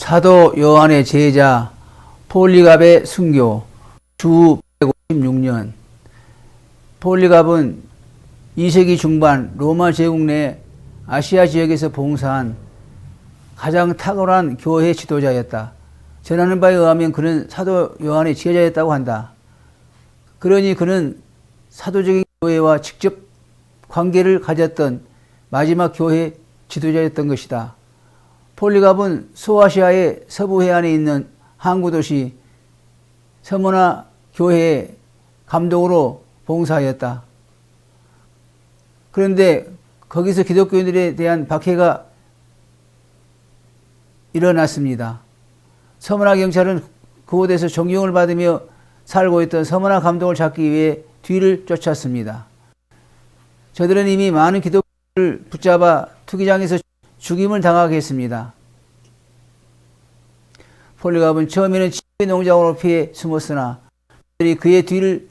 사도 요한의 제자 폴리갑의 순교 주 156년. 폴리갑은 2세기 중반 로마 제국 내 아시아 지역에서 봉사한 가장 탁월한 교회 지도자였다. 전하는 바에 의하면 그는 사도 요한의 제자였다고 한다. 그러니 그는 사도적인 교회와 직접 관계를 가졌던 마지막 교회 지도자였던 것이다. 폴리갑은 소아시아의 서부 해안에 있는 항구 도시 서머나 교회의 감독으로 봉사하였다. 그런데 거기서 기독교인들에 대한 박해가 일어났습니다. 서머나 경찰은 그곳에서 존경을 받으며 살고 있던 서머나 감독을 잡기 위해 뒤를 쫓았습니다. 저들은 이미 많은 기독교인을 붙잡아 투기장에서 죽임을 당하게 했습니다. 폴리갑은 처음에는 지구의 농장으로 피해 숨었으나 그들이 그의 뒤를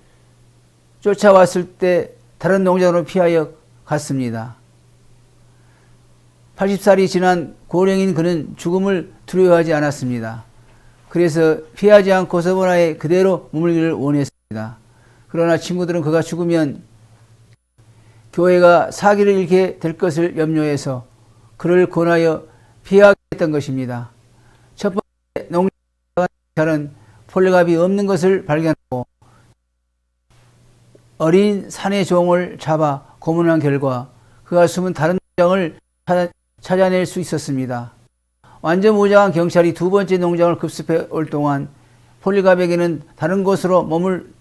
쫓아왔을 때 다른 농장으로 피하여 갔습니다. 80살이 지난 고령인 그는 죽음을 두려워하지 않았습니다. 그래서 피하지 않고 서머나에 그대로 머물기를 원했습니다. 그러나 친구들은 그가 죽으면 교회가 사기를 잃게 될 것을 염려해서 그를 권하여 피하게 했던 것입니다. 첫 번째 농장은 폴리갑이 없는 것을 발견하고 어린 사내 종을 잡아 고문한 결과 그가 숨은 다른 농장을 찾아낼 수 있었습니다. 완전 무장한 경찰이 두 번째 농장을 급습해 올 동안 폴리갑에게는 다른 곳으로 몸을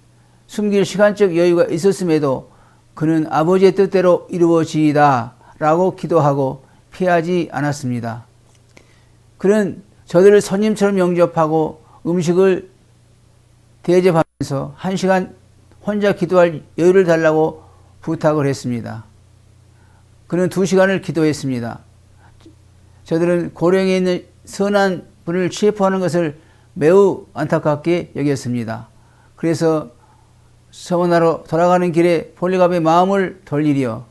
숨길 시간적 여유가 있었음에도 그는 아버지의 뜻대로 이루어지이다 라고 기도하고 피하지 않았습니다. 그는 저들을 손님처럼 영접하고 음식을 대접하면서 1시간 혼자 기도할 여유를 달라고 부탁을 했습니다. 그는 2시간을 기도했습니다. 저들은 고령에 있는 선한 분을 체포하는 것을 매우 안타깝게 여겼습니다. 그래서 서머나로 돌아가는 길에 폴리갑의 마음을 돌리려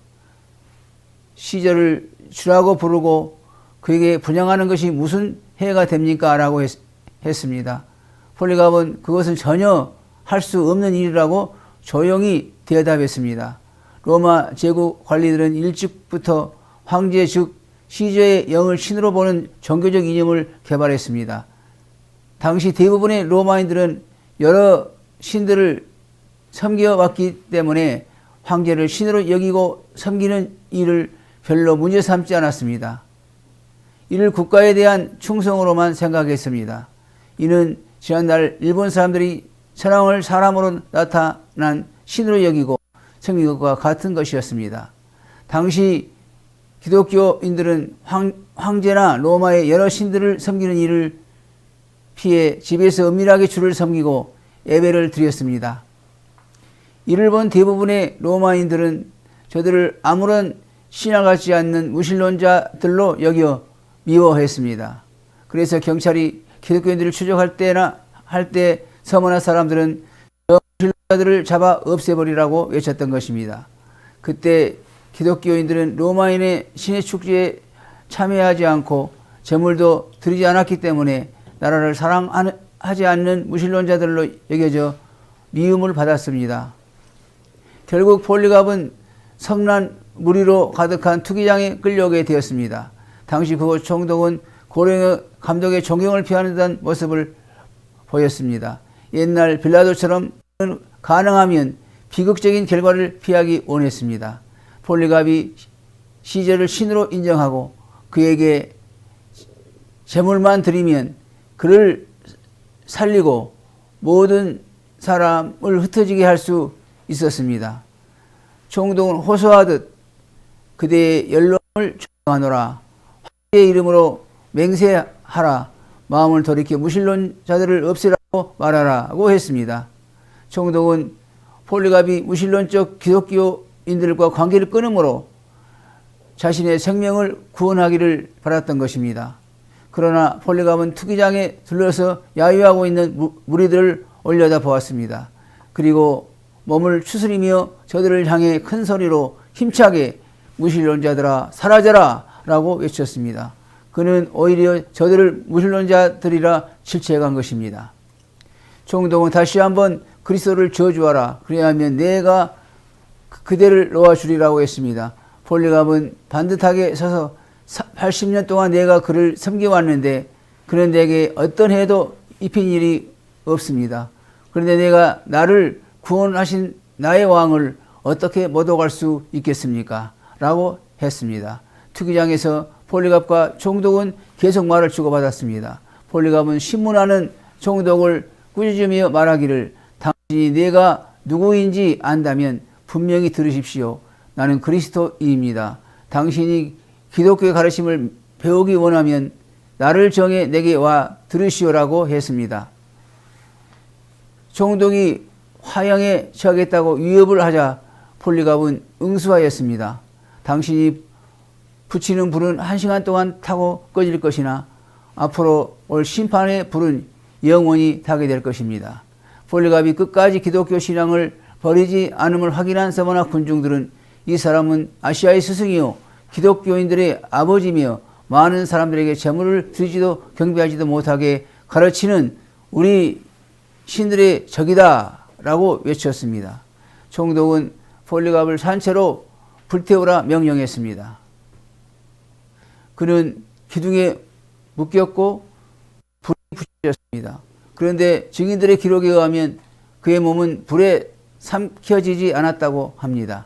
시절을 주라고 부르고 그에게 분양하는 것이 무슨 해가 됩니까? 라고 했습니다. 폴리갑은 그것은 전혀 할 수 없는 일이라고 조용히 대답했습니다. 로마 제국 관리들은 일찍부터 황제 즉 시저의 영을 신으로 보는 종교적 이념을 개발했습니다. 당시 대부분의 로마인들은 여러 신들을 섬겨왔기 때문에 황제를 신으로 여기고 섬기는 일을 별로 문제 삼지 않았습니다. 이를 국가에 대한 충성으로만 생각했습니다. 이는 지난날 일본 사람들이 천황을 사람으로 나타난 신으로 여기고 섬긴 것과 같은 것이었습니다. 당시 기독교인들은 황제나 로마의 여러 신들을 섬기는 일을 피해 집에서 은밀하게 주를 섬기고 예배를 드렸습니다. 이를 본 대부분의 로마인들은 저들을 아무런 신앙 같지 않는 무신론자들로 여겨 미워했습니다. 그래서 경찰이 기독교인들을 추적할 때나 할 때 서머나 사람들은 무신론자들을 잡아 없애버리라고 외쳤던 것입니다. 그때 기독교인들은 로마인의 신의 축제에 참여하지 않고 제물도 드리지 않았기 때문에 나라를 사랑하지 않는 무신론자들로 여겨져 미움을 받았습니다. 결국 폴리갑은 성난 무리로 가득한 투기장에 끌려오게 되었습니다. 당시 그곳 총독은 고령의 감독의 존경을 피하는 듯한 모습을 보였습니다. 옛날 빌라도처럼 가능하면 비극적인 결과를 피하기 원했습니다. 폴리갑이 시저를 신으로 인정하고 그에게 제물만 드리면 그를 살리고 모든 사람을 흩어지게 할 수 있었습니다. 총독은 호소하듯 그대의 연로함을 존경하노라. 황제의 이름으로 맹세하라. 마음을 돌이켜 무신론자들을 없애라고 말하라고 했습니다. 총독은 폴리갑이 무신론적 기독교인들과 관계를 끊음으로 자신의 생명을 구원하기를 바랐던 것입니다. 그러나 폴리갑은 투기장에 둘러서 야유하고 있는 무리들을 올려다 보았습니다. 그리고 몸을 추스리며 저들을 향해 큰 소리로 힘차게 무신론자들아 사라져라 라고 외쳤습니다. 그는 오히려 저들을 무신론자들이라 질책한 것입니다. 총독은 다시 한번 그리스도를 저주하라. 그래야하면 내가 그대를 놓아주리라고 했습니다. 폴리갑은 반듯하게 서서 80년 동안 내가 그를 섬겨왔는데 그는 내게 어떤 해도 입힌 일이 없습니다. 그런데 내가 나를 구원하신 나의 왕을 어떻게 모독할 수 있겠습니까? 라고 했습니다. 투기장에서 폴리갑과 총독은 계속 말을 주고받았습니다. 폴리갑은 신문하는 총독을 꾸짖으며 말하기를 당신이 내가 누구인지 안다면 분명히 들으십시오. 나는 그리스도입니다. 당신이 기독교의 가르침을 배우기 원하면 나를 정해 내게 와 들으시오라고 했습니다. 총독이 화형에 처하겠다고 위협을 하자 폴리갑은 응수하였습니다. 당신이 붙이는 불은 1시간 동안 타고 꺼질 것이나 앞으로 올 심판의 불은 영원히 타게 될 것입니다. 폴리갑이 끝까지 기독교 신앙을 버리지 않음을 확인한 서머나 군중들은 이 사람은 아시아의 스승이요 기독교인들의 아버지며 많은 사람들에게 제물을 드리지도 경배하지도 못하게 가르치는 우리 신들의 적이다 라고 외쳤습니다. 총독은 폴리갑을 산채로 불태우라 명령했습니다. 그는 기둥에 묶였고 불이 붙여졌습니다. 그런데 증인들의 기록에 의하면 그의 몸은 불에 삼켜지지 않았다고 합니다.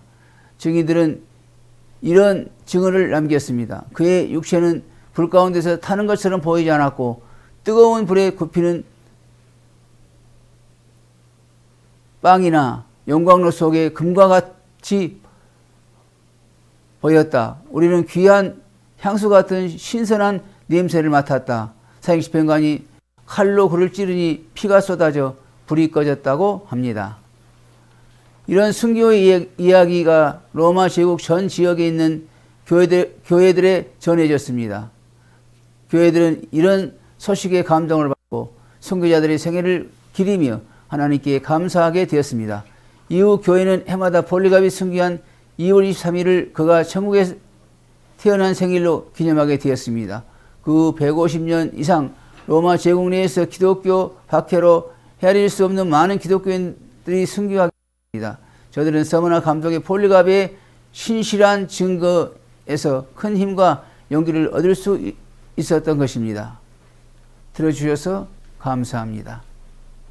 증인들은 이런 증언을 남겼습니다. 그의 육체는 불 가운데서 타는 것처럼 보이지 않았고 뜨거운 불에 굽히는 빵이나 용광로 속에 금과 같이 보였다. 우리는 귀한 향수 같은 신선한 냄새를 맡았다. 사형집행관이 칼로 그를 찌르니 피가 쏟아져 불이 꺼졌다고 합니다. 이런 순교의 이야기가 로마 제국 전 지역에 있는 교회들에 전해졌습니다. 교회들은 이런 소식에 감동을 받고 선교자들의 생애를 기리며 하나님께 감사하게 되었습니다. 이후 교회는 해마다 폴리갑이 순교한 2월 23일을 그가 천국에 태어난 생일로 기념하게 되었습니다. 그 150년 이상 로마 제국 내에서 기독교 박해로 헤아릴 수 없는 많은 기독교인들이 순교하게 됩니다. 저들은 서머나 감독의 폴리갑의 신실한 증거에서 큰 힘과 용기를 얻을 수 있었던 것입니다. 들어주셔서 감사합니다.